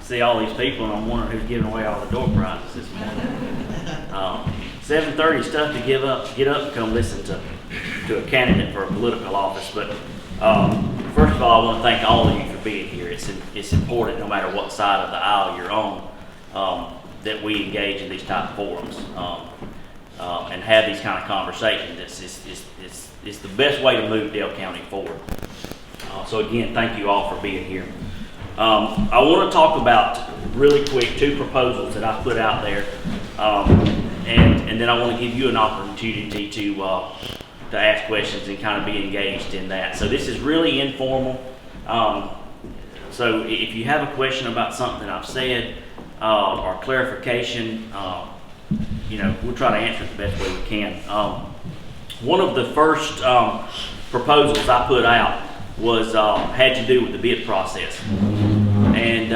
see all these people, and I'm wondering who's giving away all the door prizes this morning. 7:30 is tough to get up and come listen to a candidate for a political office. But first of all, I want to thank all of you for being here. It's important, no matter what side of the aisle you're on, that we engage in these type of forums and have these kind of conversations. It's the best way to move Dale County forward. So again, thank you all for being here. I want to talk about really quick 2 proposals that I put out there, and then I want to give you an opportunity to ask questions and kind of be engaged in that. So this is really informal. So if you have a question about something I've said or clarification, we'll try to answer it the best way we can. One of the first proposals I put out was had to do with the bid process. And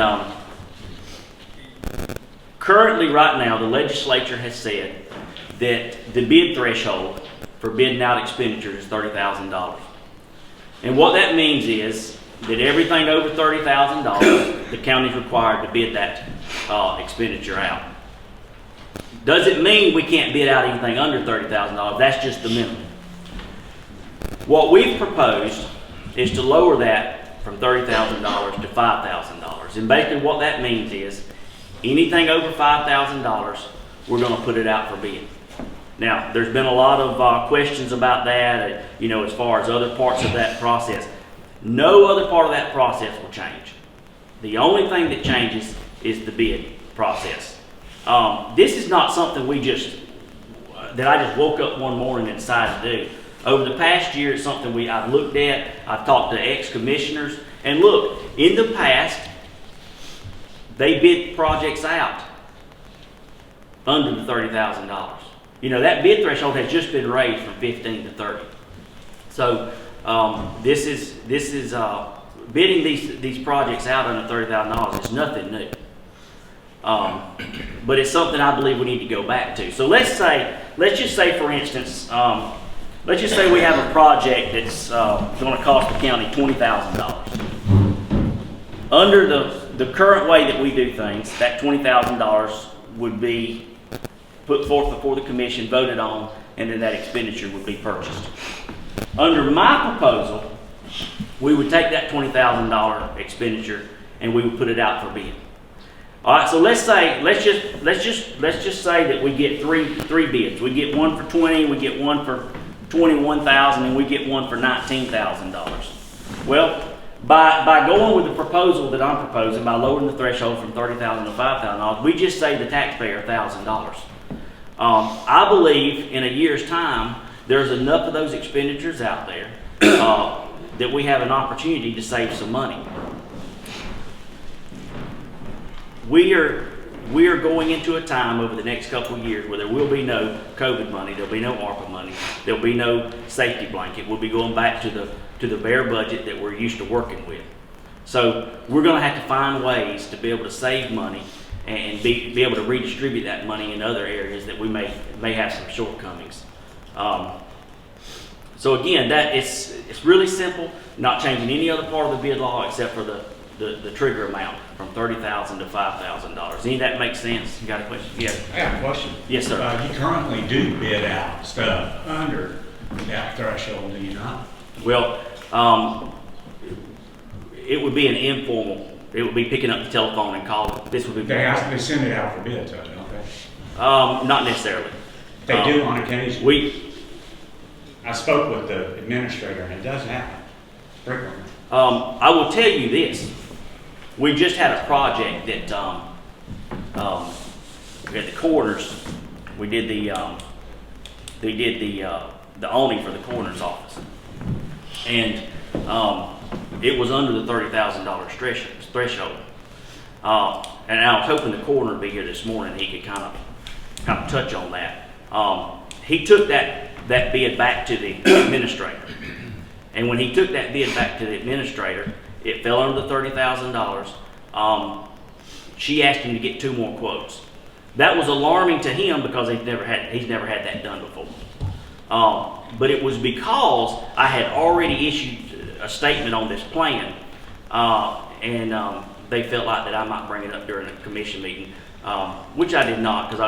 currently, right now, the legislature has said that the bid threshold for bidding out expenditures is $30,000. And what that means is that everything over $30,000, the county is required to bid that expenditure out. Does it mean we can't bid out anything under $30,000? That's just the minimum. What we've proposed is to lower that from $30,000 to $5,000. And basically what that means is anything over $5,000, we're going to put it out for bid. Now, there's been a lot of questions about that, as far as other parts of that process. No other part of that process will change. The only thing that changes is the bid process. This is not something that I just woke up one morning and decided to do. Over the past year, it's something I've looked at. I've talked to ex-commissioners. And look, in the past, they bid projects out under the $30,000. That bid threshold has just been raised from 15 to 30. So this is bidding these projects out under $30,000 is nothing new. But it's something I believe we need to go back to. So let's just say, for instance, let's just say we have a project that's going to cost the county $20,000. Under the current way that we do things, that $20,000 would be put forth before the commission, voted on, and then that expenditure would be purchased. Under my proposal, we would take that $20,000 expenditure and we would put it out for bid. All right, so let's just say that we get three bids. We get one for 20, we get one for $21,000, and we get one for $19,000. Well, by going with the proposal that I'm proposing, by lowering the threshold from $30,000 to $5,000, we just save the taxpayer $1,000. I believe in a year's time, there's enough of those expenditures out there that we have an opportunity to save some money. We are going into a time over the next couple of years where there will be no COVID money, there'll be no ARPA money, there'll be no safety blanket. We'll be going back to the bare budget that we're used to working with. So we're going to have to find ways to be able to save money and be able to redistribute that money in other areas that we may have some shortcomings. So again, it's really simple, not changing any other part of the bid law except for the trigger amount from $30,000 to $5,000. Any of that makes sense? You got a question? Yeah. I got a question. Yes, sir. You currently do bid out stuff under that threshold, do you not? Well, it would be an informal. It would be picking up the telephone and calling. This would be. They send it out for bids, don't they? Not necessarily. They do on occasion. I spoke with the administrator, and it does happen frequently. I will tell you this. We just had a project that at the corners. We did the awning for the coroner's office, and it was under the $30,000 threshold. And I was hoping the coroner would be here this morning. He could kind of touch on that. He took that bid back to the administrator, and when he took that bid back to the administrator, it fell under the $30,000. She asked him to get 2 more quotes. That was alarming to him because he's never had that done before. But it was because I had already issued a statement on this plan, and they felt like that I might bring it up during a commission meeting, which I did not, because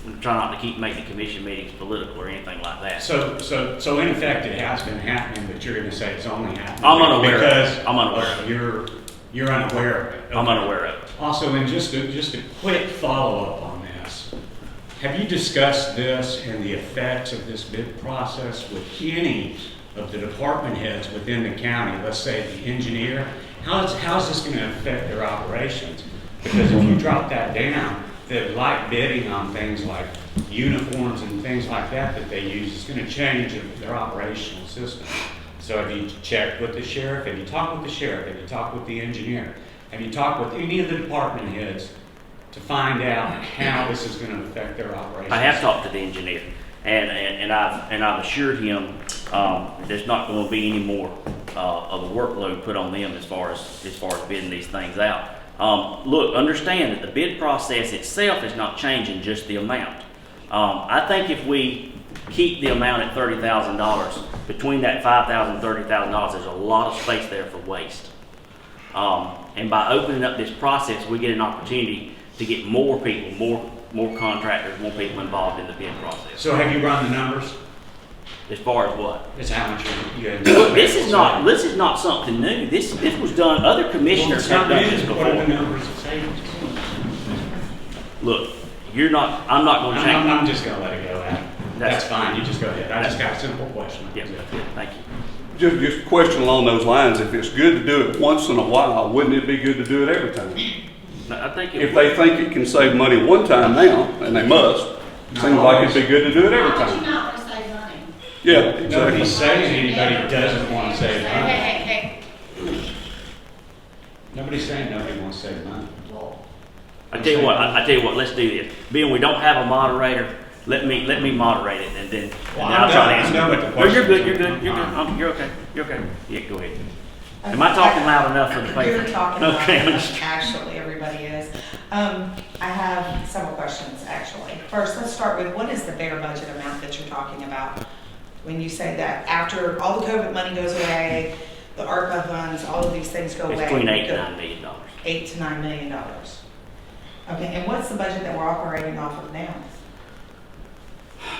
I'm trying not to keep making commission meetings political or anything like that. So in effect, it has been happening, but you're gonna say it's only happening. I'm unaware of it. Because I'm unaware of it. You're unaware of it. I'm unaware of it. Also, and just a quick follow-up on this. Have you discussed this and the effects of this bid process with any of the department heads within the county? Let's say the engineer. How's this going to affect their operations? Because if you drop that down, the light bidding on things like uniforms and things like that they use is going to change their operational system. So have you checked with the sheriff? Have you talked with the sheriff? Have you talked with the engineer? Have you talked with any of the department heads to find out how this is going to affect their operations? I have talked to the engineer, and I've assured him there's not going to be any more of a workload put on them as far as bidding these things out. Look, understand that the bid process itself is not changing just the amount. I think if we keep the amount at $30,000, between that $5,000 and $30,000, there's a lot of space there for waste. And by opening up this process, we get an opportunity to get more people, more contractors, more people involved in the bid process. So have you run the numbers? As far as what? It's how much you Look, this is not something new. This was done. Other commissioners have done this before. What are the numbers of savings? Look, I'm not going to change. I'm just going to let it go, Adam. That's fine. You just go ahead. I just got a simple question. Yeah, thank you. Just a question along those lines. If it's good to do it once in a while, wouldn't it be good to do it every time? I think If they think it can save money one time now, and they must, seems like it'd be good to do it every How would you time. not want to save money? Yeah, exactly. Nobody's saying anybody doesn't want to save money. Hey. Nobody's saying nobody wants to save money. I tell you what. Let's do this. Being we don't have a moderator, let me moderate it, and then I'll try to answer. I'm done with the No, you're questions. good. You're okay. You're okay. Yeah, go ahead. Am I talking loud enough for the paper? You're talking loud Okay. enough. Actually, everybody is. I have several questions, actually. First, let's start with, what is the bare budget amount that you're talking about? When you say that after all the COVID money goes away, the ARPA funds, all of these things go away. It's between $8 and $9 million. $8 to $9 million. Okay, and what's the budget that we're operating off of now?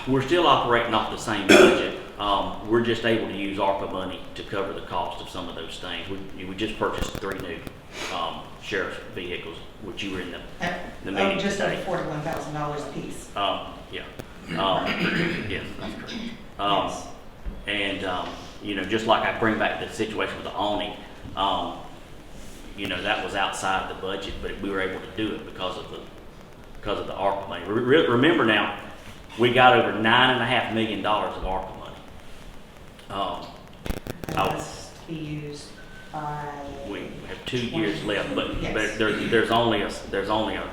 We're still operating off the same budget. We're just able to use ARPA money to cover the cost of some of those things. We just purchased 3 new sheriff's vehicles, which you were in the meeting Just today. over $41,000 a piece. Yeah. Yes, that's correct. Yes. And just like I bring back the situation with the awning, that was outside the budget, but we were able to do it because of the ARPA money. Remember now, we got over $9.5 million of ARPA money. And that's to be used by... We have 2 years left, but Yes. there's only a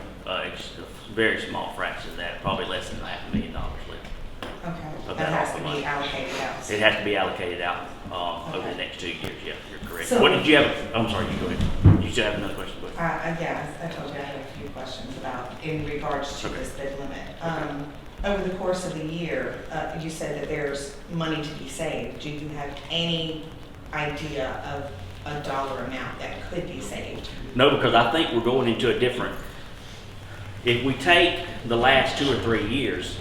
very small fraction of that, probably less than $500,000 left. Okay, Of that that has ARPA to money. be allocated out. It has to be allocated out over Okay. the next 2 years. Yeah, you're correct. So- What did you have? I'm sorry, you go ahead. You still have another question? Go ahead. Yeah, I told you I had a few questions in regards to Okay. this bid limit. Over the course of the year, you said that there's money to be saved. Do you have any idea of a dollar amount that could be saved? No, because I think we're going into a different, if we take the last 2 or 3 years,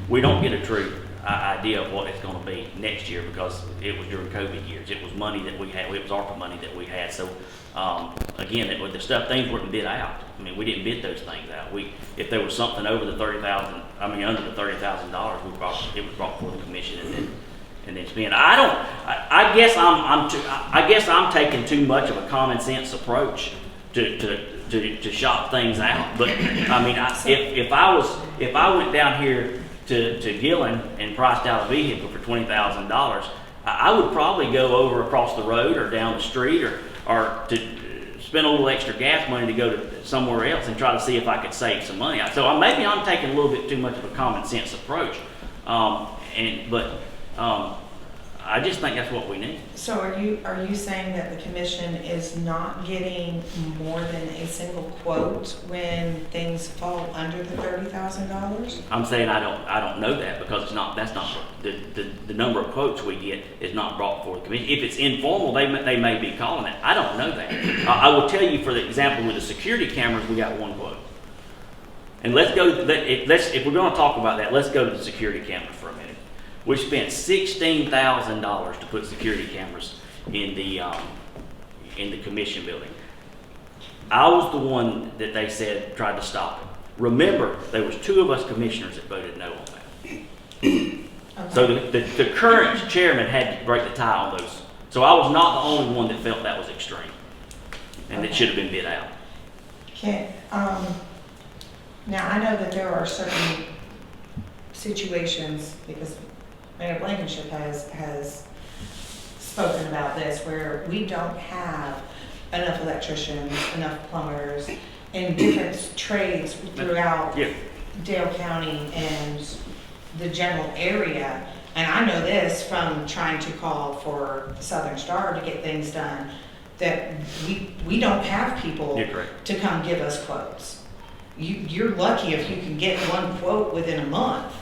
we don't get a true idea of what it's going to be next year, because it was during COVID years. It was money that we had. It was ARPA money that we had. So again, with the stuff, things weren't bid out. I mean, we didn't bid those things out. If there was something over the under the $30,000, it was brought before the commission and then spent. I guess I'm taking too much of a common sense approach to shop things out. But I mean, if I went down here to Gillen and priced out a vehicle for $20,000, I would probably go over across the road or down the street or to spend a little extra gas money to go to somewhere else and try to see if I could save some money. So maybe I'm taking a little bit too much of a common sense approach. But I just think that's what we need. So are you saying that the commission is not getting more than a single quote when things fall under the $30,000? I'm saying I don't know that because that's not the number of quotes we get is not brought before the commission. If it's informal, they may be calling it. I don't know that. I will tell you, for the example with the security cameras, we got one quote. And let's go. If we're going to talk about that, let's go to the security cameras for a minute. We spent $16,000 to put security cameras in the commission building. I was the one that they said tried to stop it. Remember, there was 2 of us commissioners that voted no on that. Okay. So the current chairman had to break the tie on those. So I was not the only one that felt that was extreme, and that should have been bid out. Now, I know that there are certain situations, because Mayor Blankenship has spoken about this, where we don't have enough electricians, enough plumbers, in different trades throughout Dale County and the general area. And I know this from trying to call for the Southern Star to get things done, that we don't have people to come give us quotes. You're lucky if you can get one quote within a month.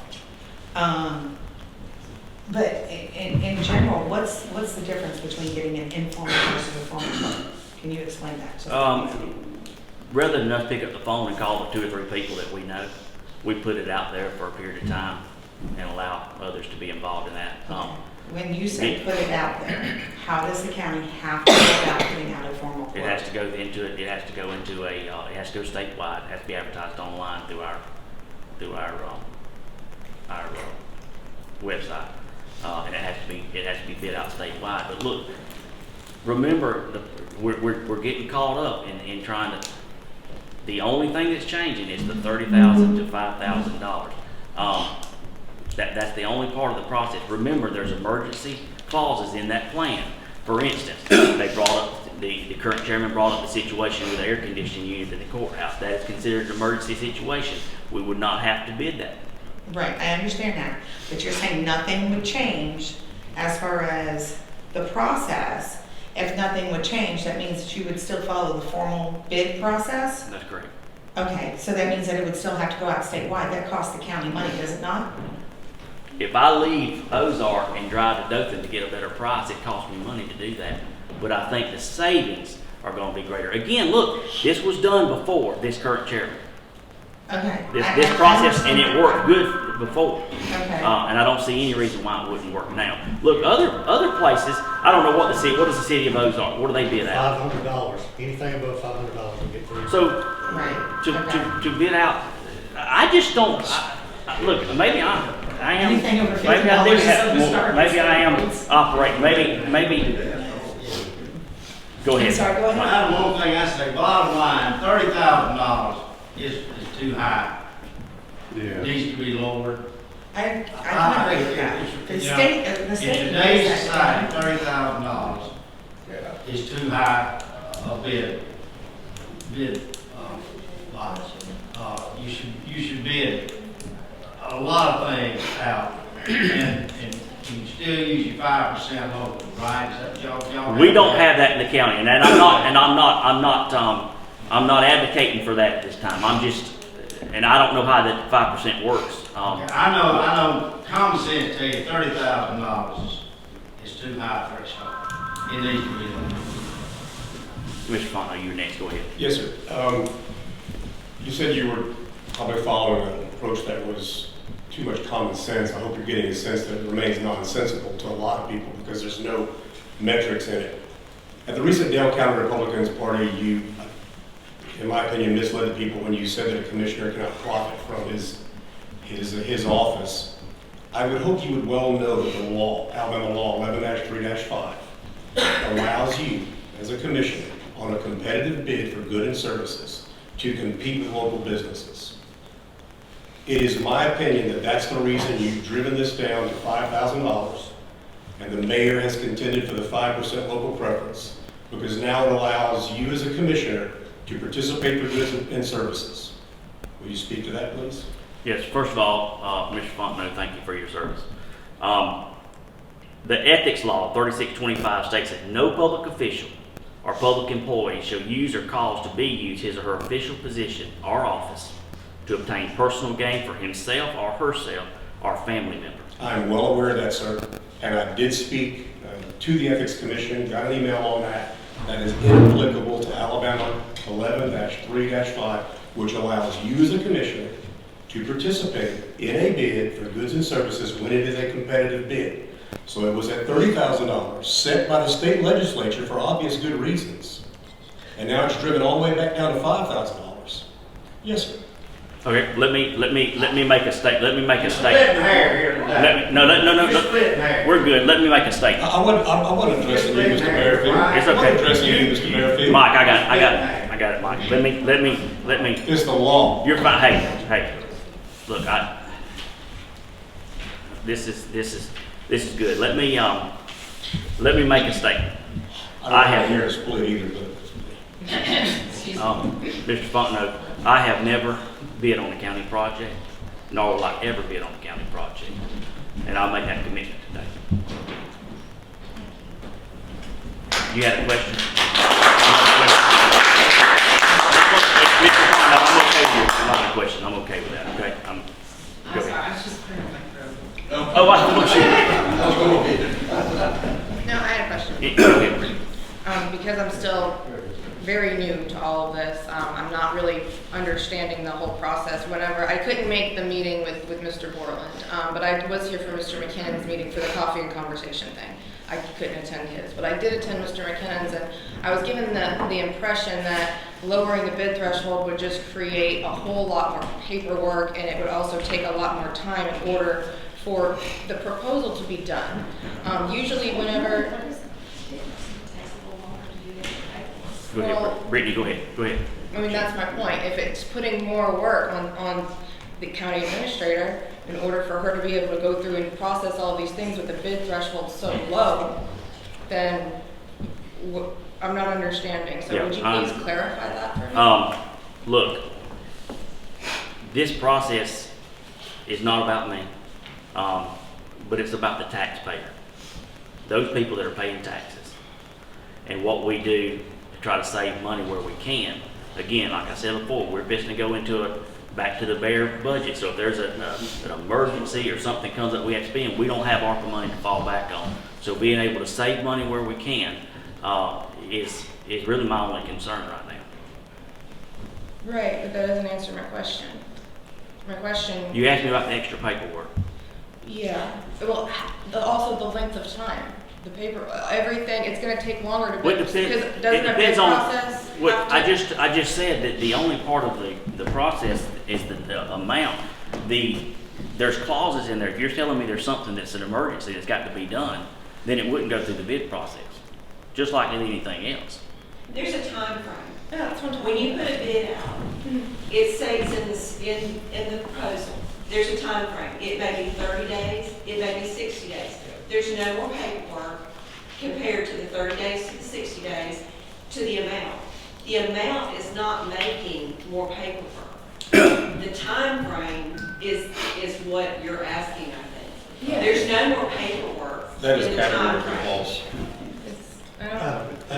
But in general, what's the difference between getting an informal versus a formal quote? Can you explain that to me? Rather than us pick up the phone and call the 2 or 3 people that we know, we put it out there for a period of time and allow others to be involved in that. When you say put it out there, how does the county have to go about putting out a formal quote? It has to go into it. It has to go into it has to go statewide. It has to be advertised online through our website, and it has to be bid out statewide. But look, remember, we're getting caught up in trying to. The only thing that's changing is the $30,000 to $5,000. That's the only part of the process. Remember, there's emergency clauses in that plan. For instance, they brought up the current chairman brought up the situation with the air conditioning unit in the courthouse. That is considered an emergency situation. We would not have to bid that. Right, I understand that, but you're saying nothing would change as far as the process. If nothing would change, that means that you would still follow the formal bid process? That's correct. Okay, so that means that it would still have to go out statewide. That costs the county money, does it not? If I leave Ozark and drive to Dothan to get a better price, it costs me money to do that. But I think the savings are going to be greater. Again, look, this was done before this current chairman. Okay. This process, and it worked good before. Okay. And I don't see any reason why it wouldn't work now. Look, other places, I don't know what does the city of Ozark, what do they bid out? $500. Anything above $500 will get through. So, Right. to bid out, I just don't, look, maybe I am, Anything over maybe I do $50 have is more, over maybe I am $50. operating, maybe, go ahead. I'm sorry, go ahead. I have one thing I say, bottom line, $30,000 is too high. Yeah. Needs to be lowered. I can agree with that. The You know, state In knows today's that. society, $30,000 is too high a bid lot. You should bid a lot of things out, and you still use your 5% local, right? Is that y'all We don't have that in the county, and I'm not advocating for that at this time. I'm just, and I don't know how that 5% works. I know, common sense tell you $30,000 is too high a threshold. It needs to be lower. Mr. Fonto, you're next, go ahead. Yes, sir. You said you were probably following an approach that was too much common sense. I hope you're getting a sense that it remains nonsensical to a lot of people because there's no metrics in it. At the recent Dale County Republicans Party, you, in my opinion, misled the people when you said that a commissioner cannot profit from his office. I would hope you would well know that the law, Alabama law 11-3-5, allows you as a commissioner on a competitive bid for goods and services to compete with local businesses. It is my opinion that that's the reason you've driven this down to $5,000, and the mayor has contended for the 5% local preference, because now it allows you as a commissioner to participate for goods and services. Will you speak to that, please? Yes, first of all, Mr. Fontenot, thank you for your service. The ethics law, 3625, states that no public official or public employee shall use or cause to be used his or her official position or office to obtain personal gain for himself or herself or family member. I'm well aware of that, sir, and I did speak to the Ethics Commission, got an email on that. That is inapplicable to Alabama 11-3-5, which allows you as a commissioner to participate in a bid for goods and services when it is a competitive bid. So it was at $30,000, set by the state legislature for obvious good reasons. And now it's driven all the way back down to $5,000. Yes, sir. Okay, let me make a statement. Let me make a Splitting statement. hair here today. No. You're splitting hair. We're good. Let me make a statement. I wasn't addressing you, Mr. Merrifield. It's I okay. wasn't addressing you, Mr. Merrifield. Mike, I got it, Mike. Let me. It's the law. You're fine. Hey. Look, this is good. Let me make a statement. I have hair split either, but. Mr. Fontenot, I have never bid on a county project, nor will I ever bid on a county project. And I'll make that commitment today. You had a question? Mr. Fontenot, I'm okay with your line of question. I'm okay with that, okay? Go ahead. I was just clearing my throat. Oh, I thought you. No, I had a question. Go ahead. Because I'm still very new to all of this, I'm not really understanding the whole process. Whenever I couldn't make the meeting with Mr. Borland, but I was here for Mr. McKinnon's meeting for the coffee and conversation thing. I couldn't attend his, but I did attend Mr. McKinnon's, and I was given the impression that lowering the bid threshold would just create a whole lot more paperwork, and it would also take a lot more time in order for the proposal to be done. Usually whenever... Go ahead, Brittany, go ahead. I mean, that's my point. If it's putting more work on the county administrator in order for her to be able to go through and process all these things with the bid threshold so low, then I'm not understanding. So Yeah, would you please clarify that for me? Look, this process is not about me, but it's about the taxpayer. Those people that are paying taxes. And what we do try to save money where we can. Again, like I said before, we're fixing to go into back to the bare budget. So if there's an emergency or something comes up we have to spend, we don't have ARPA money to fall back on. So being able to save money where we can is really my only concern right now. Right, but that doesn't answer my question. My question... You asked me about the extra paperwork. Yeah, well, also the length of time. The paper, everything, it's gonna take longer to Well, bid, it because depends, doesn't it a bid depends on, process what, have to- I just said that the only part of the process is the amount. There's clauses in there. If you're telling me there's something that's an emergency that's got to be done, then it wouldn't go through the bid process, just like anything else. There's a time frame. Yeah, that's what I'm When talking you put a bid out, it states in the proposal, there's a time frame. It may be 30 days, it may be 60 days. There's no more paperwork compared to the 30 days to the 60 days to the amount. The amount is not making more paperwork. The time frame is what you're asking, I think. Yeah. There's no more paperwork. That is in the time categorically frame. false. I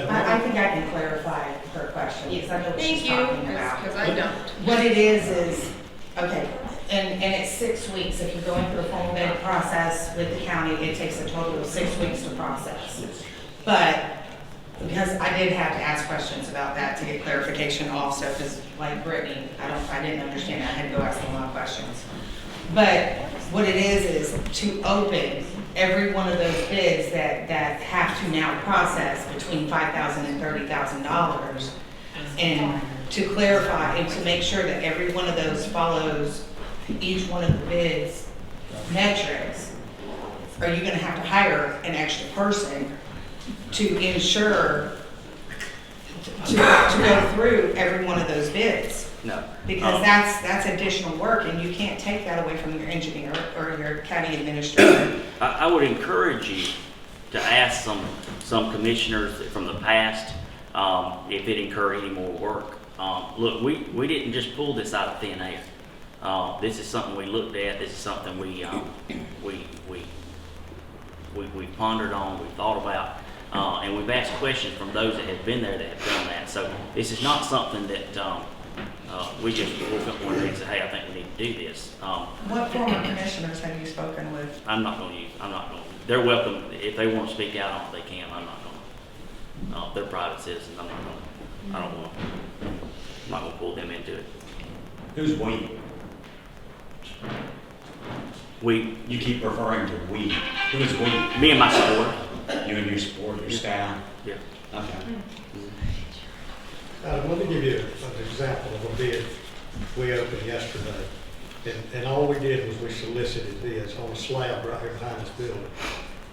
don't, I think I can clarify her question, because I know what thank she's you, talking about. because I don't. What it is, okay, and it's 6 weeks. If you're going through a formal bid process with the county, it takes a total of 6 weeks to process. But, because I did have to ask questions about that to get clarification also, because like Brittany, I didn't understand it. I had to go ask them a lot of questions. But what it is to open every one of those bids that have to now process between $5,000 and $30,000, and to clarify and to make sure that every one of those follows each one of the bids metrics. Are you gonna have to hire an extra person to ensure to go through every one of those bids? No. Because that's additional work, and you can't take that away from your engineer or your county administrator. I would encourage you to ask some commissioners from the past if it incurred any more work. Look, we didn't just pull this out of thin air. This is something we looked at. This is something we we've pondered on, we've thought about, and we've asked questions from those that have been there that have done that. So this is not something that we just woke up one day and said, hey, I think we need to do this. What former commissioners have you spoken with? I'm not going to, they're welcome, if they want to speak out on it, they can. I'm not going to, they're private citizens, I'm not going to pull them into it. Who's we? You keep referring to we. Who is we? Me and my supporter. You and your support, your staff? Yeah. Okay. Let me give you an example of a bid we opened yesterday. And all we did was we solicited bids on a slab right here behind this building.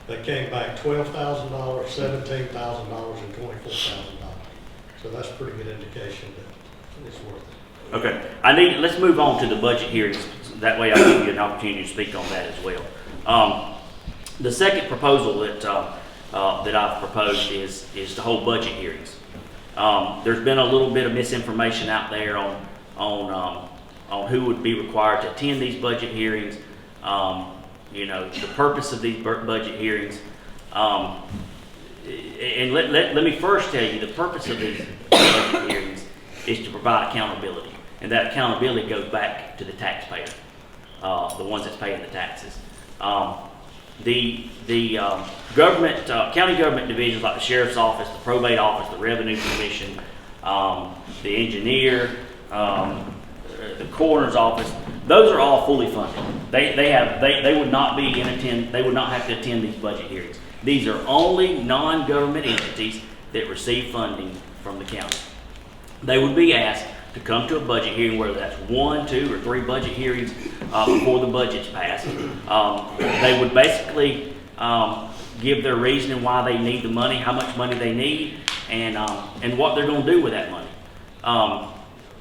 They came back $12,000, $17,000, and $24,000. So that's a pretty good indication that it's worth it. Okay, let's move on to the budget hearings. That way I'll give you an opportunity to speak on that as well. The second proposal that I've proposed is to hold budget hearings. There's been a little bit of misinformation out there on who would be required to attend these budget hearings. The purpose of these budget hearings. And let me first tell you, the purpose of these budget hearings is to provide accountability. And that accountability goes back to the taxpayer, the ones that's paying the taxes. The government, county government divisions like the sheriff's office, the probate office, the revenue commission, the engineer, the coroner's office, those are all fully funded. They would not have to attend these budget hearings. These are only non-government entities that receive funding from the county. They would be asked to come to a budget hearing, whether that's 1, 2, or 3 budget hearings before the budget's passed. They would basically give their reasoning why they need the money, how much money they need, and what they're going to do with that money.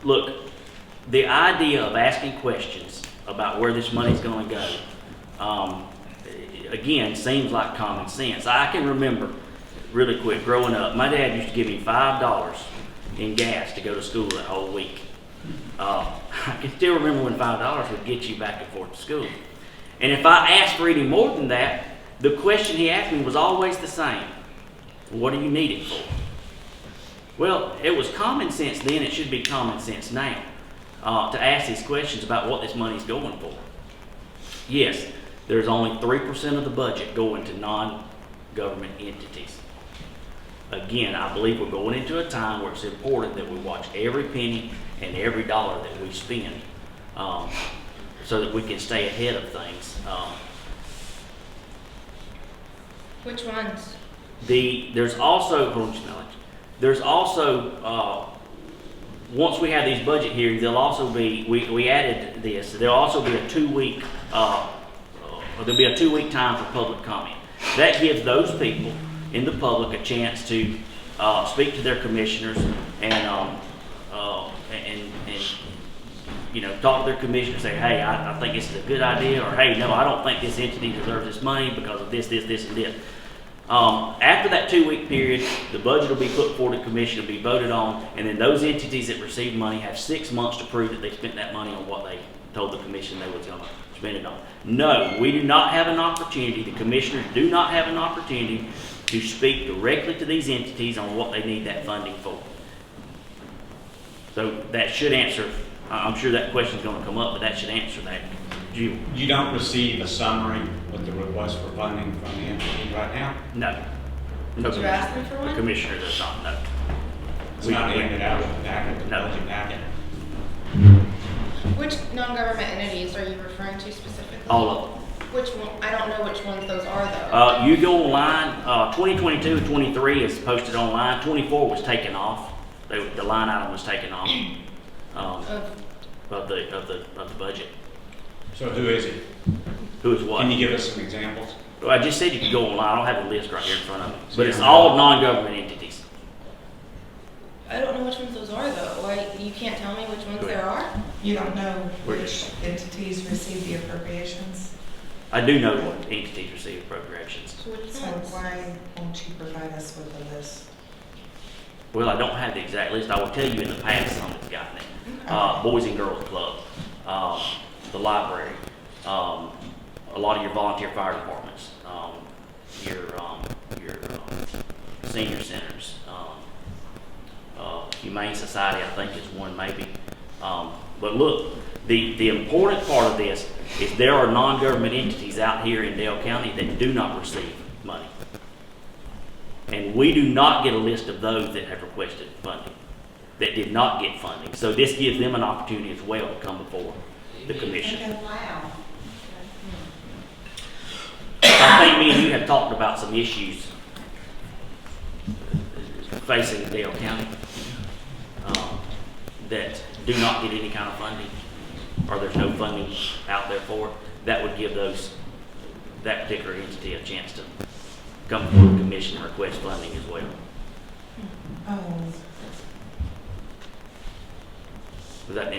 Look, the idea of asking questions about where this money's going to go, again, seems like common sense. I can remember really quick growing up, my dad used to give me $5 in gas to go to school that whole week. I can still remember when $5 would get you back and forth to school. And if I asked for any more than that, the question he asked me was always the same. What do you need it for? Well, it was common sense then, it should be common sense now, to ask these questions about what this money's going for. Yes, there's only 3% of the budget going to non-government entities. Again, I believe we're going into a time where it's important that we watch every penny and every dollar that we spend, so that we can stay ahead of things. Which ones? There's also, once we have these budget hearings, there'll also be, we added this, there'll also be a 2-week, there'll be a 2-week time for public comment. That gives those people in the public a chance to speak to their commissioners and talk to their commissioner and say, hey, I think this is a good idea, or hey, no, I don't think this entity deserves this money because of this, and this. After that 2-week period, the budget will be put before the commission, will be voted on, and then those entities that receive money have 6 months to prove that they spent that money on what they told the commission they was going to spend it on. No, we do not have an opportunity, the commissioners do not have an opportunity to speak directly to these entities on what they need that funding for. So that should answer, I'm sure that question is going to come up, but that should answer that. You don't receive a summary with the request for funding from the entity right now? No. Did you ask them for one? The commissioner does not know. It's not handed out with the packet, the budget packet? Which non-government entities are you referring to specifically? All of them. Which one? I don't know which ones those are though. You go online, 2022 and 23 is posted online. 24 was taken off. The line item was taken off of the budget. So who is it? Who is what? Can you give us some examples? Well, I just said you could go online. I don't have a list right here in front of me. But it's all non-government entities. I don't know which ones those are though. Why, you can't tell me which ones there are? You don't know which entities receive the appropriations? I do know what entities receive appropriations. So which So ones? why won't you provide us with a list? Well, I don't have the exact list. I will tell you in the past some that's gotten it. Boys and Girls Club, the library, a lot of your volunteer fire departments, senior centers. Humane Society, I think, is one maybe. But look, the important part of this is there are non-government entities out here in Dale County that do not receive money. And we do not get a list of those that have requested funding, that did not get funding. So this gives them an opportunity as well to come before the commission. Okay, wow. I think me and you have talked about some issues facing Dale County that do not get any kind of funding, or there's no funding out there for it. That would give that particular entity a chance to come before the commission and request funding as well. Was that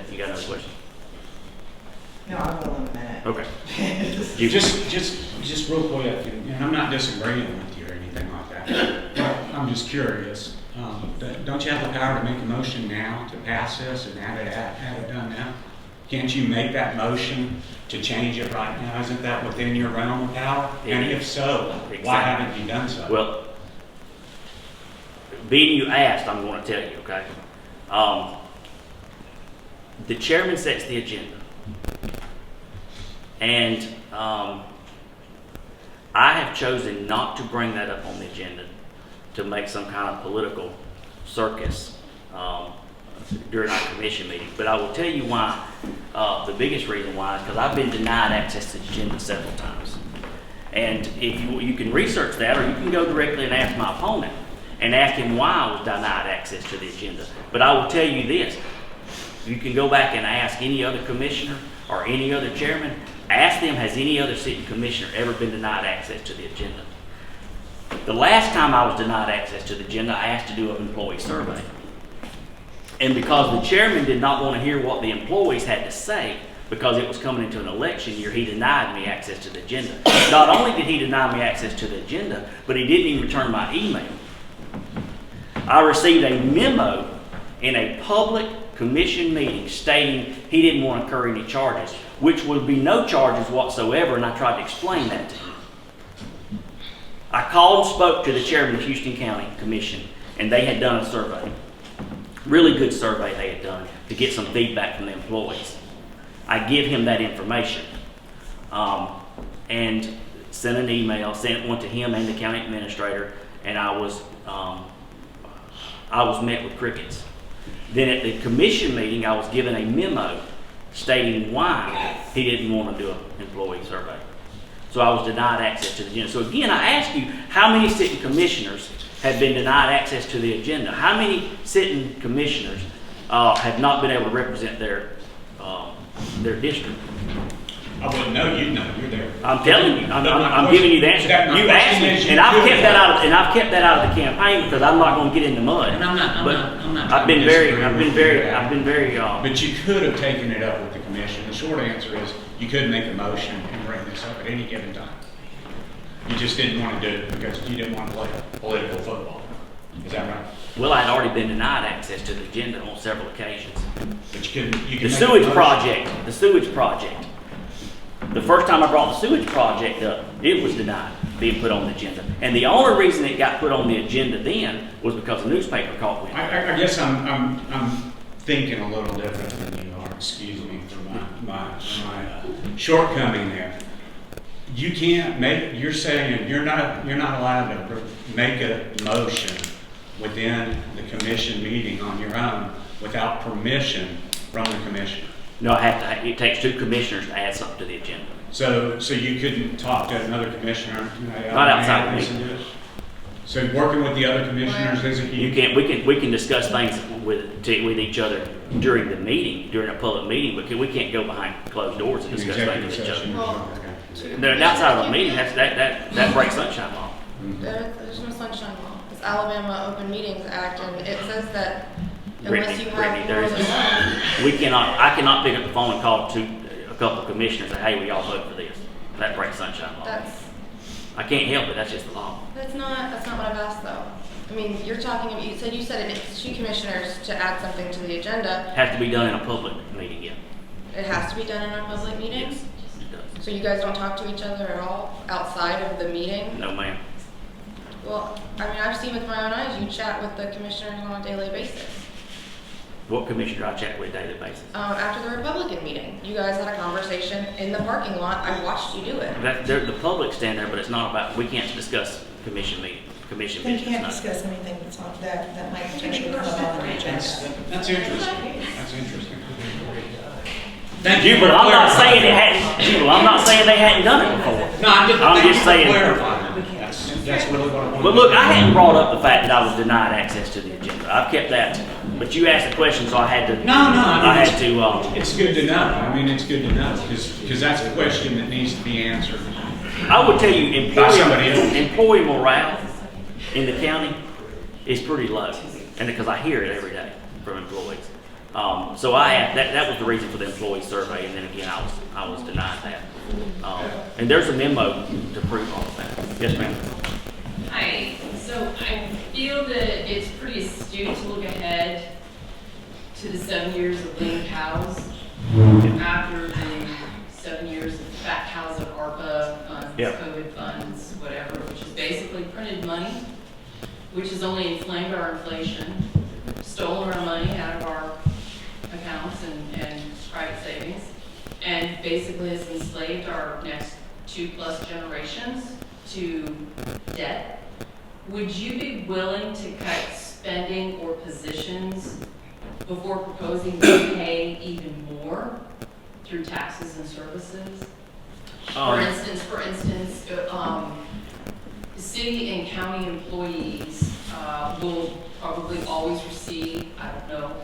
you got another question? No, I will in a minute. Okay. Just real quick, and I'm not disagreeing with you or anything like that. But I'm just curious. Don't you have the power to make a motion now to pass this and have it done now? Can't you make that motion to change it right now? Isn't that within your realm of power? And if so, why haven't you done so? Well, being you asked, I'm going to tell you, okay? The chairman sets the agenda. And I have chosen not to bring that up on the agenda to make some kind of political circus during our commission meeting. But I will tell you why. The biggest reason why is because I've been denied access to the agenda several times. And if you can research that, or you can go directly and ask my opponent and ask him why I was denied access to the agenda. But I will tell you this. You can go back and ask any other commissioner or any other chairman. Ask them, has any other sitting commissioner ever been denied access to the agenda? The last time I was denied access to the agenda, I asked to do an employee survey. And because the chairman did not want to hear what the employees had to say, because it was coming into an election year, he denied me access to the agenda. Not only did he deny me access to the agenda, but he didn't even return my email. I received a memo in a public commission meeting stating he didn't want to incur any charges, which would be no charges whatsoever, and I tried to explain that to him. I called and spoke to the chairman of Houston County Commission, and they had done a survey. Really good survey they had done to get some feedback from the employees. I give him that information and sent an email, sent one to him and the county administrator, and I was met with crickets. Then at the commission meeting, I was given a memo stating why he didn't want to do an employee survey. So I was denied access to the agenda. So again, I ask you, how many sitting commissioners have been denied access to the agenda? How many sitting commissioners have not been able to represent their district? I wouldn't know. You'd know. You're there. I'm telling you. I'm giving you the answer. You asked me, and I've kept that out of the campaign because I'm not going to get in the mud. And I'm not. I've been very. But you could have taken it up with the commission. The short answer is you could make a motion and bring this up at any given time. You just didn't want to do it because you didn't want to play political football. Is that right? Well, I'd already been denied access to the agenda on several occasions. But you could. The sewage project. The first time I brought the sewage project up, it was denied being put on the agenda. And the only reason it got put on the agenda then was because the newspaper caught wind. I guess I'm thinking a little different than you are. Excuse me for my shortcoming there. You can't make. You're saying you're not allowed to make a motion within the commission meeting on your own without permission from the commission. No, it takes two commissioners to add something to the agenda. So you couldn't talk to another commissioner? Not outside of me. So working with the other commissioners isn't You can't. We can discuss things with each other during the meeting, during a public meeting, but we can't go behind closed doors and discuss things with each other. Outside of a meeting, that breaks sunshine law. There's no sunshine law. It's Alabama Open Meetings Act, and it says that unless you have more than one. I cannot pick up the phone and call to a couple of commissioners and say, hey, we all vote for this. That breaks sunshine law. I can't help it. That's just the law. That's not what I've asked though. I mean, you said it takes two commissioners to add something to the agenda. It has to be done in a public meeting, yeah. It has to be done in a public meeting? Yes, it does. So you guys don't talk to each other at all outside of the meeting? No, ma'am. Well, I mean, I've seen with my own eyes, you chat with the commissioners on a daily basis. What commissioner I chat with daily basis? After the Republican meeting, you guys had a conversation in the parking lot. I watched you do it. The public stand there, but it's not about, we can't discuss commission They business. can't no. discuss anything that's not, that might potentially come up on the agenda. That's interesting. That's interesting. Jubal, I'm not saying it hadn't, Jubal, I'm not saying they hadn't done it before. No, I'm I'm just saying. clarifying. That's really what I wanted. But look, I hadn't brought up the fact that I was denied access to the agenda. I've kept that, but you asked the question, so I had to. I had to. It's good to know. I mean, it's good to know, because that's a question that needs to be answered. I would tell you, By somebody else. employee morale in the county is pretty low, and because I hear it every day from employees. So that was the reason for the employee survey, and then again, I was denied that. And there's a memo to prove all of that. Yes, ma'am. Hi, so I feel that it's pretty astute to look ahead to the 7 years of lean cows after the 7 years of fat cows of ARPA funds, Yeah. COVID funds, whatever, which is basically printed money, which has only inflamed our inflation, stolen our money out of our accounts and private savings, and basically has enslaved our next 2+ generations to debt. Would you be willing to cut spending or positions before proposing to pay even more through taxes and services? For instance, city and county employees will probably always receive, I don't know,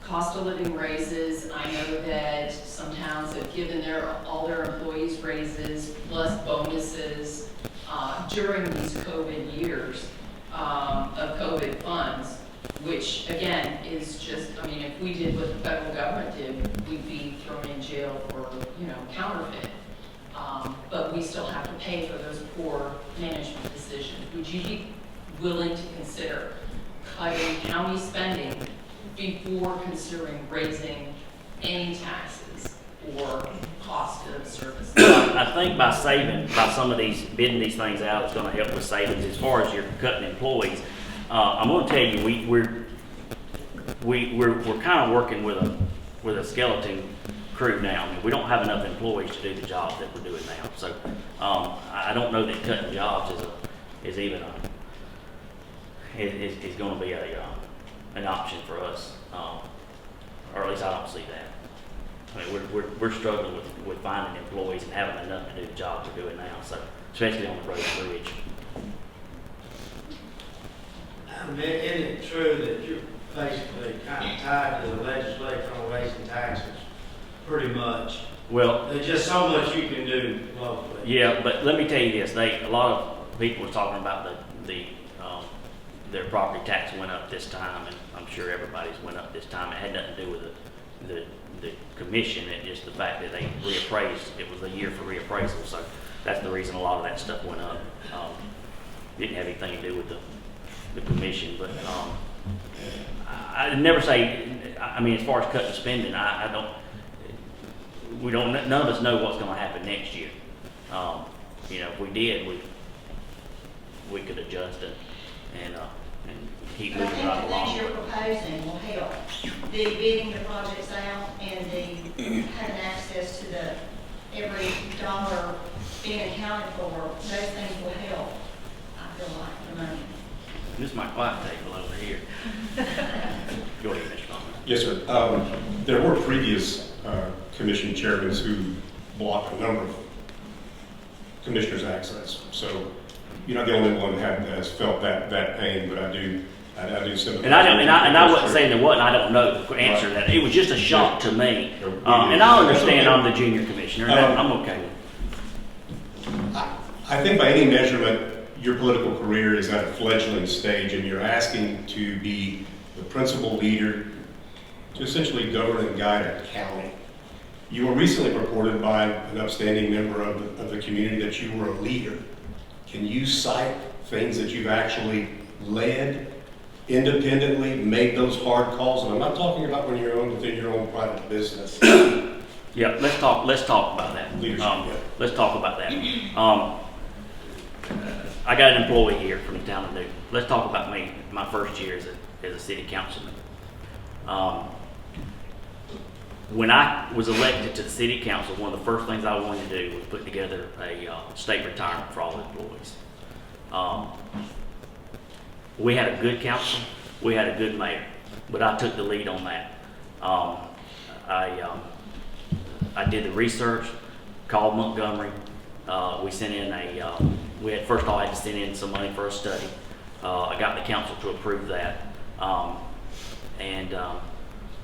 cost of living raises. I know that some towns have given all their employees raises plus bonuses during these COVID years of COVID funds, which again is just, I mean, if we did what the federal government did, we'd be thrown in jail for, counterfeit. But we still have to pay for those poor management decisions. Would you be willing to consider cutting county spending before considering raising any taxes or cost of services? I think by some of these, bidding these things out, it's gonna help with savings. As far as you're cutting employees, I'm gonna tell you, we're kind of working with a skeleton crew now. I mean, we don't have enough employees to do the job that we're doing now. So, I don't know that cutting jobs is even is gonna be an option for us, or at least I don't see that. I mean, we're struggling with finding employees and having enough to do the job we're doing now, so, especially on the road and bridge. Isn't it true that you're basically kind of tied to the legislature on raising taxes, pretty much? Well, There's just so much you can do locally. yeah, but let me tell you this, a lot of people were talking about their property tax went up this time, and I'm sure everybody's went up this time. It had nothing to do with the commission, it's just the fact that they reappraised, it was a year for reappraisal, so that's the reason a lot of that stuff went up. Didn't have anything to do with the commission, but I'd never say, I mean, as far as cutting spending, none of us know what's gonna happen next year. If we did, we could adjust it and keep But I moving think right the along. things you're proposing will help. The bidding the projects out and the having access to every dollar being accounted for, those things will help, I feel like, the money. This is my quiet table over here. Go ahead, Mr. Bowman. Yes, sir. There were previous commission chairmen who blocked a number of commissioners' access. So you're not the only one that has felt that pain, but I do sympathize. And I wasn't saying there wasn't. I don't know the answer to that. It was just a shock to me. And I understand I'm the junior commissioner. And I'm okay with it. I think by any measurement, your political career is at a fledgling stage, and you're asking to be the principal leader to essentially govern and guide a county. You were recently reported by an upstanding member of the community that you were a leader. Can you cite things that you've actually led independently, made those hard calls? And I'm not talking about when you're within your own private business. Yeah, let's talk about that. Leadership, yeah. Let's talk about that. I got an employee here from the town of Newton. Let's talk about me, my first year as a city councilman. When I was elected to the city council, one of the first things I wanted to do was put together a state retirement for all employees. We had a good council, we had a good mayor, but I took the lead on that. I did the research, called Montgomery. We sent in first of all, I had to send in some money for a study. I got the council to approve that.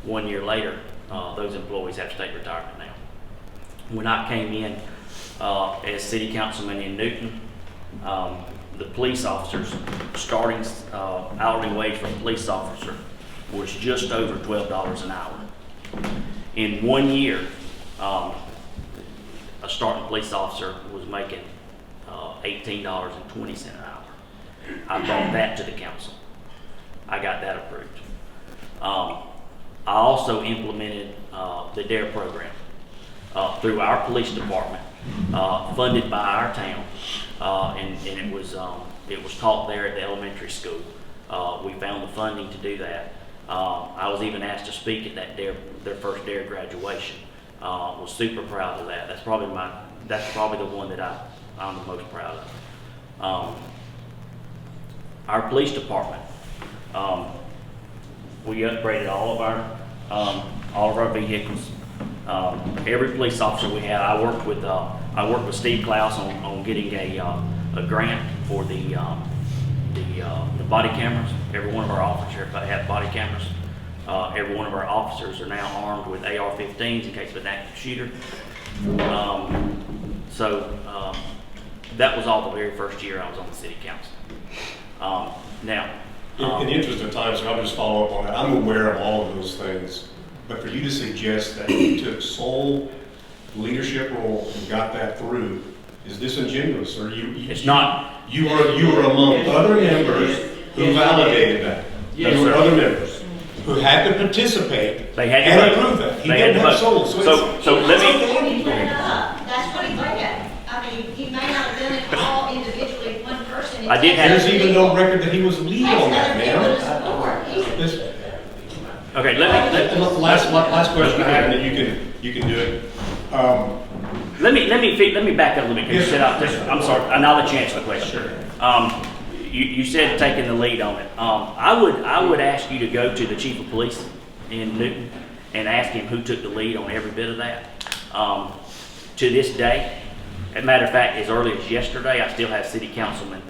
1 year later, those employees have state retirement now. When I came in as city councilman in Newton, the police officers, starting hourly wage for a police officer was just over $12 an hour. In 1 year, a starting police officer was making $18.20 an hour. I brought that to the council. I got that approved. I also implemented the DARE program through our police department, funded by our town, and it was taught there at the elementary school. We found the funding to do that. I was even asked to speak at that their first DARE graduation. Was super proud of that. That's probably the one that I'm the most proud of. Our police department, we upgraded all of our vehicles. Every police officer we had, I worked with Steve Klaus on getting a grant for the body cameras. Every one of our officers have body cameras. Every one of our officers are now armed with AR-15s in case of an active shooter. That was all the very first year I was on the city council. In the interest of time, so I'll just follow up on that. I'm aware of all of those things, but for you to suggest that you took sole leadership role and got that through is disingenuous, or It's not. You were among other members who validated that. Yes, There were sir. other members who had to participate They had to and vote. approve that. He They had didn't to have vote. sole, So let me. He put it up. That's what he read. I mean, he may not have done it all individually, one person. I did have- There's even no record that he was lead on that, That's man. support. This- Okay, Last question I have, and then you can do it. Let me back up a little bit. 'Cause you said I'm sorry, and I'll let you answer the question. You said taking the lead on it. I would ask you to go to the chief of police in Newton and ask him who took the lead on every bit of that. To this day, as a matter of fact, as early as yesterday, I still have city councilmen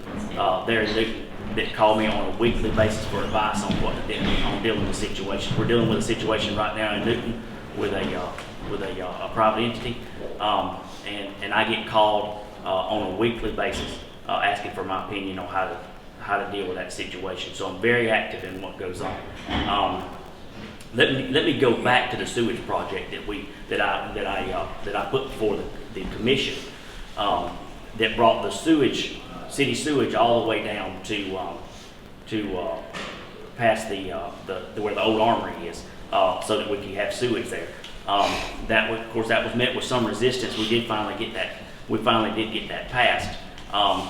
there in Newton that call me on a weekly basis for advice on what to do on dealing with situations. We're dealing with a situation right now in Newton with a private entity, and I get called on a weekly basis asking for my opinion on how to deal with that situation. So I'm very active in what goes on. Let me go back to the sewage project that I put before the commission that brought the city sewage all the way down to past where the old armory is, so that we can have sewage there. That was met with some resistance. We did finally get that. We finally did get that passed. I'm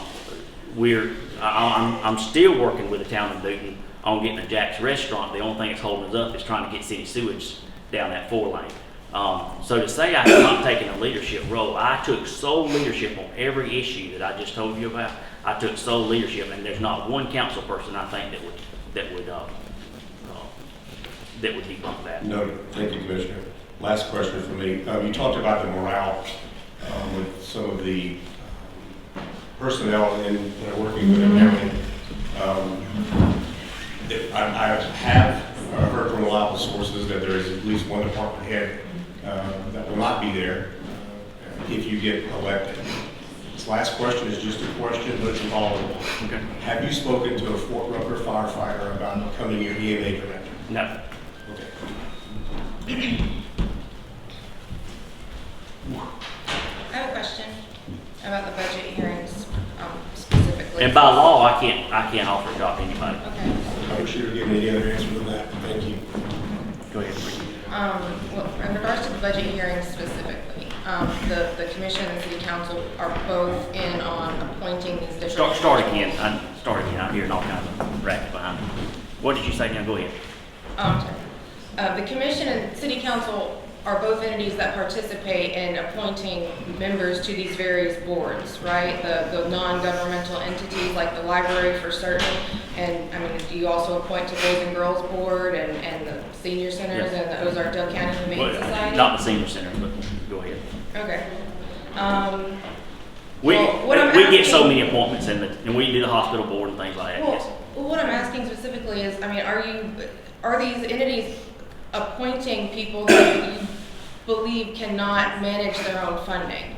still working with the town of Newton on getting a Jack's restaurant. The only thing that's holding us up is trying to get city sewage down that 4-lane. So to say I have not taken a leadership role, I took sole leadership on every issue that I just told you about. I took sole leadership, and there's not one council person I think that would debunk that. Noted. Thank you, Commissioner. Last question for me. You talked about the morale with some of the personnel in working with the county. I have heard from reliable sources that there is at least one department head that will not be there if you get elected. This last question is just a question, but it's a follow-up. Okay. Have you spoken to a Fort Rucker firefighter about becoming your EMA director? No. Okay. I have a question about the budget hearings, specifically. And by law, I can't offer a job to anybody. Okay. I wish you were giving any other answer than that. Thank you. Go ahead. Well, in regards to the budget hearings specifically, the commission and city council are both in on appointing these different. Start again. I'm hearing all kinds of racket behind me. What did you say now? Go ahead. The commission and city council are both entities that participate in appointing members to these various boards, right? The non-governmental entities like the library for certain, and I mean, do you also appoint to Boys and Girls Board and the senior centers Yes. and the Ozark County Humane Society? Not the senior center, but go ahead. Okay. We what we get so asking- many appointments and we do the hospital board and things like that. Yes. Well, what I'm asking specifically is, I mean, are these entities appointing people that you believe cannot manage their own funding?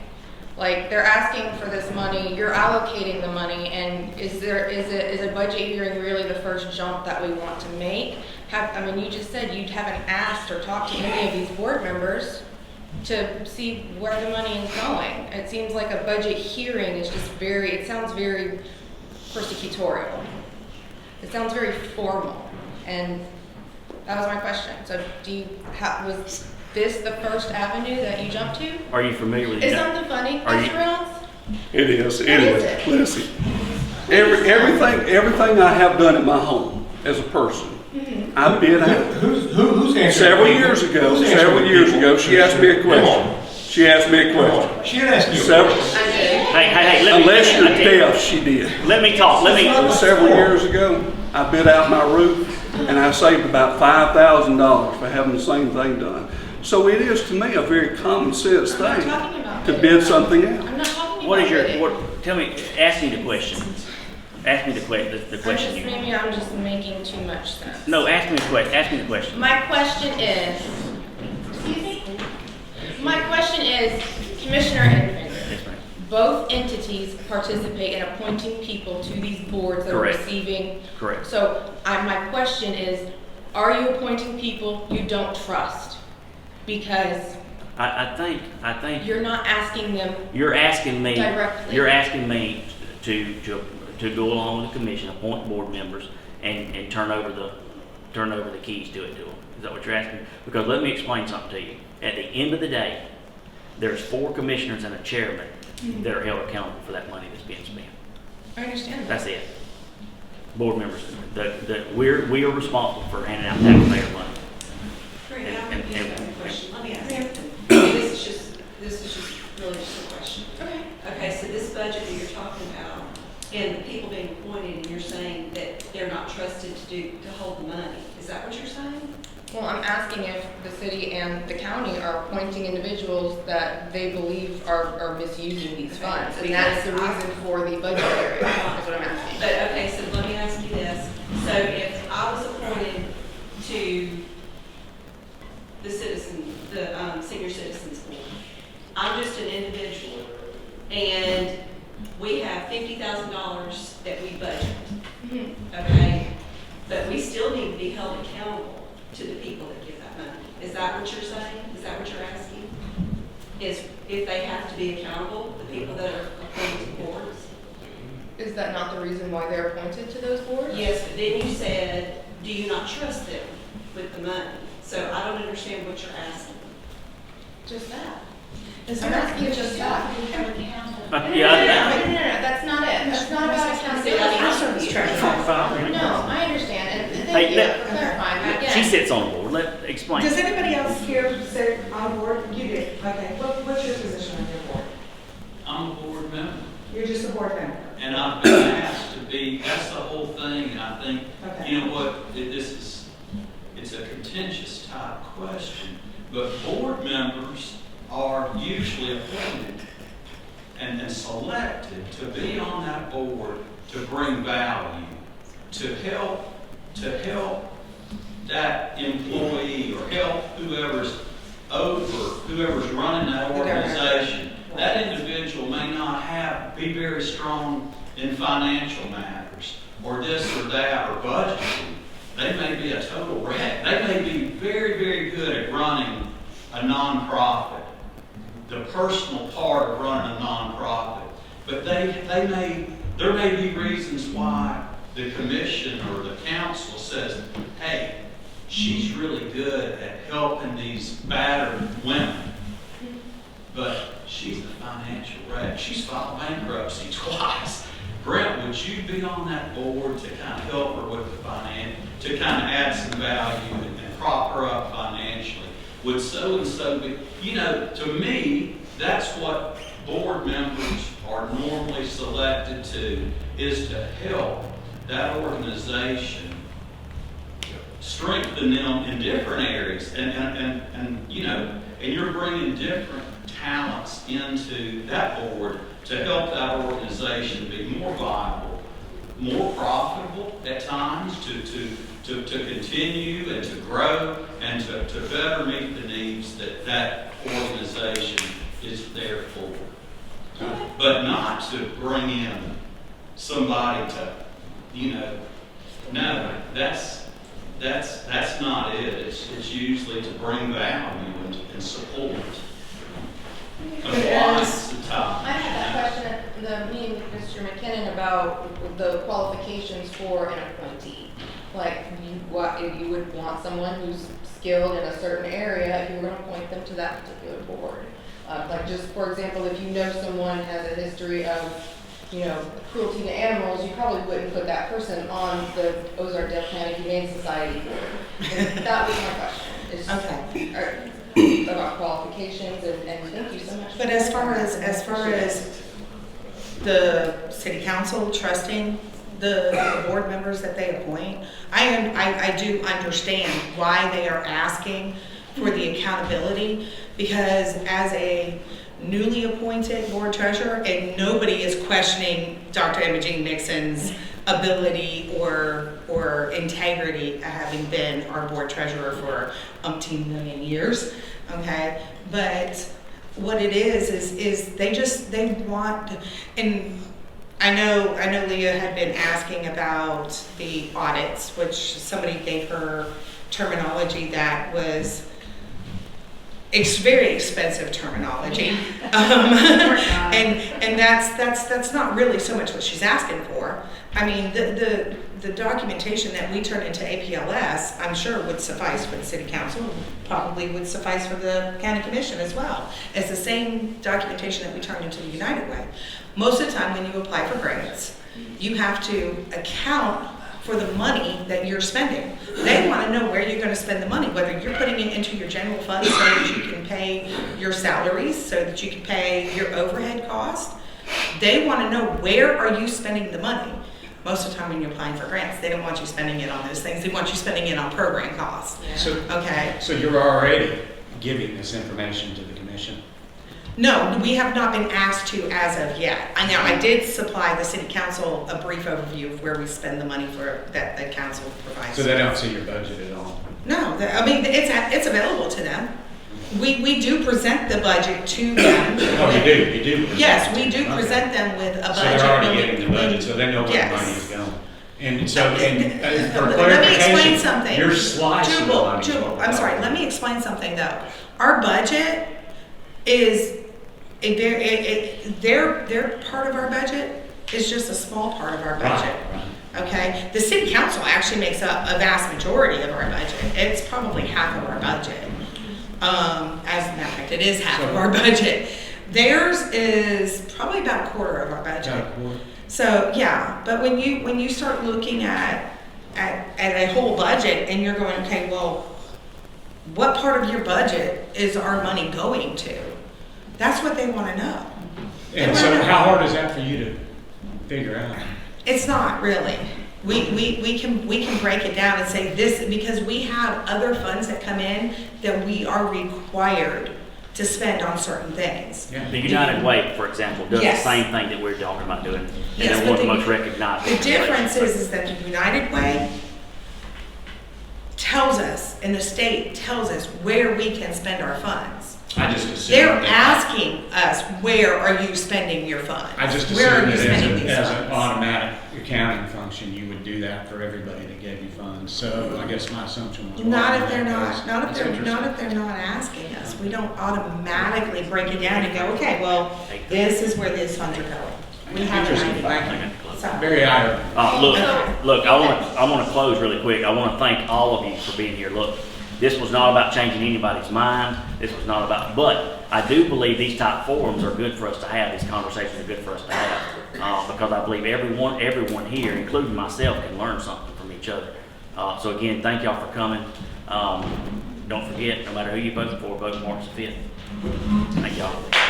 Like, they're asking for this money, you're allocating the money, and is a budget hearing really the first jump that we want to make? I mean, you just said you haven't asked or talked to any of these board members to see where the money is going. It seems like a budget hearing is just it sounds very persecutorial. It sounds very formal, and that was my question. So was this the first avenue that you jumped to? Are you familiar with Is it? something funny, Are you- Mr. Rounds? It is. What is it? Listen, everything I have done in my home as a person, I've been out. Who's answering? Several years ago, she asked me a question. She asked me a question. She didn't ask you. Several, Hey, let me. unless you're I tell you- deaf, she did. Let me talk. Several years ago, I bid out my roof and I saved about $5,000 for having the same thing done. So it is to me a very common sense I'm not thing talking about to bidding. bid something out. I'm not talking What about is bidding. tell me, ask me the question. Ask me the question. Maybe I'm just making too much sense. No, ask me the question. My question is, excuse me? My question is, Commissioner Enfinger, Yes, ma'am. both entities participate in appointing people to these boards that Correct. are receiving. Correct. So my question is, are you appointing people you don't trust? Because I think you're not asking them you're asking me directly. You're asking me to go along with the commission, appoint board members, and turn over the keys to it to them. Is that what you're asking? Because let me explain something to you. At the end of the day, there's 4 commissioners and a chairman that are held accountable for that money that's being spent. I understand that. That's it. Board members, we are responsible for handing out taxpayer money. Great, And- I and- have a and- question. Let me ask you. This is just really just a question. Okay. Okay, so this budget that you're talking about, and the people being appointed, and you're saying that they're not trusted to hold the money. Is that what you're saying? Well, I'm asking if the city and the county are appointing individuals that they believe are misusing these funds. And that's the reason for the budget hearing, is what I'm asking. But, okay, so let me ask you this. So if I was appointed to the senior citizens board, I'm just an individual, and we have $50,000 that we budget, okay? But we still need to be held accountable to the people that give that money. Is that what you're saying? Is that what you're asking? Is if they have to be accountable, the people that are appointed to boards? Is that not the reason why they're appointed to those boards? Yes, but then you said, do you not trust them with the money? So I don't understand what you're asking. Just that. Is I'm there, asking just that. Yeah. No, that's not it. That's not about accountability. that's what I was trying to talk about. No, I understand, and Hey, thank you for clarifying. Again, She sits on the board. Explain. Does anybody else here sit on board? You do. Okay. What's your position on your board? I'm a board member, You're just a board member. and I've been asked to be, that's the whole thing, and I think, Okay. you know what, it's a contentious type question, but board members are usually appointed and selected to be on that board to bring value, to help that employee or help whoever's running that organization. That individual may not be very strong in financial matters, or this or that, or budgeting. They may be a total wreck. They may be very, very good at running a nonprofit, the personal part of running a nonprofit. But there may be reasons why the commission or the council says, hey, she's really good at helping these battered women. But she's a financial wreck. She's filed bankruptcy twice. Brent, would you be on that board to kind of help her with the finance, to kind of add some value and prop her up financially? Would so-and-so be, you know, to me, that's what board members are normally selected to, is to help that organization strengthen them in different areas. And you know, and you're bringing different talents into that board to help that organization be more viable, more profitable at times, to continue and to grow and to better meet the needs that that organization is there for. But not to bring in somebody to, you know, no, that's not it. It's usually to bring value and support. Applies the time. I had that question at the meeting with Mr. McKinnon about the qualifications for an appointee. Like, if you would want someone who's skilled in a certain area, if you were going to appoint them to that particular board. Like, just for example, if you know someone has a history of, you know, cruelty to animals, you probably wouldn't put that person on the Ozark County Humane Society board. And that was my question. Is, Okay. About qualifications, and thank you so much. But as far as the city council trusting the board members that they appoint, I do understand why they are asking for the accountability, because as a newly appointed board treasurer, and nobody is questioning Dr. Imogene Nixon's ability or integrity, having been our board treasurer for umpteen million years, okay? But what it is they want, and I know Leah had been asking about the audits, which somebody gave her terminology that was very expensive terminology, and that's not really so much what she's asking for. I mean, the documentation that we turn into APLS, I'm sure would suffice for the city council, probably would suffice for the county commission as well. It's the same documentation that we turn into the United Way. Most of the time when you apply for grants, you have to account for the money that you're spending. They want to know where you're going to spend the money, whether you're putting it into your general fund so that you can pay your salaries, so that you can pay your overhead cost. They want to know, where are you spending the money? Most of the time when you're applying for grants, they don't want you spending it on those things. They want you spending it on program costs. Yeah. So you're already giving this information to the commission? No, we have not been asked to as of yet. I did supply the city council a brief overview of where we spend the money for that the council provides. So they don't see your budget at all? No, it's available to them. We do present the budget to them. Oh, you do? Yes, we do present them with a budget. So they're already getting the budget, so they know where the money is going. And so, for clarification, let me explain something. You're slicing the money. I'm sorry, let me explain something though. Our budget is their part of our budget is just a small part of our budget. Right. Okay? The city council actually makes up a vast majority of our budget. It's probably half of our budget. As a matter of fact, it is half of our budget. Theirs is probably about a quarter of our budget. So yeah, but when you start looking at a whole budget and you're going, okay, well, what part of your budget is our money going to? That's what they want to know. And so how hard is that for you to figure out? It's not really. We can break it down and say this, because we have other funds that come in that we are required to spend on certain things. Yeah. The United Way, for example, does the same thing that we're talking about doing, and they're one of the most recognized. The difference is that the United Way tells us, and the state tells us where we can spend our funds. I just assume they're asking us, where are you spending your funds? I just assume that as an automatic accounting function, you would do that for everybody that gave you funds. So I guess my assumption was not if they're not asking us. We don't automatically break it down and go, okay, well, this is where these funds are going. We have an idea. Thank you. So, Very honored. Look, I want to close really quick. I want to thank all of you for being here. Look, this was not about changing anybody's mind. This was not about, but I do believe these type forums are good for us to have. These conversations are good for us to have because I believe everyone here, including myself, can learn something from each other. So again, thank y'all for coming. Don't forget, no matter who you vote for, vote March the 5th. Thank y'all.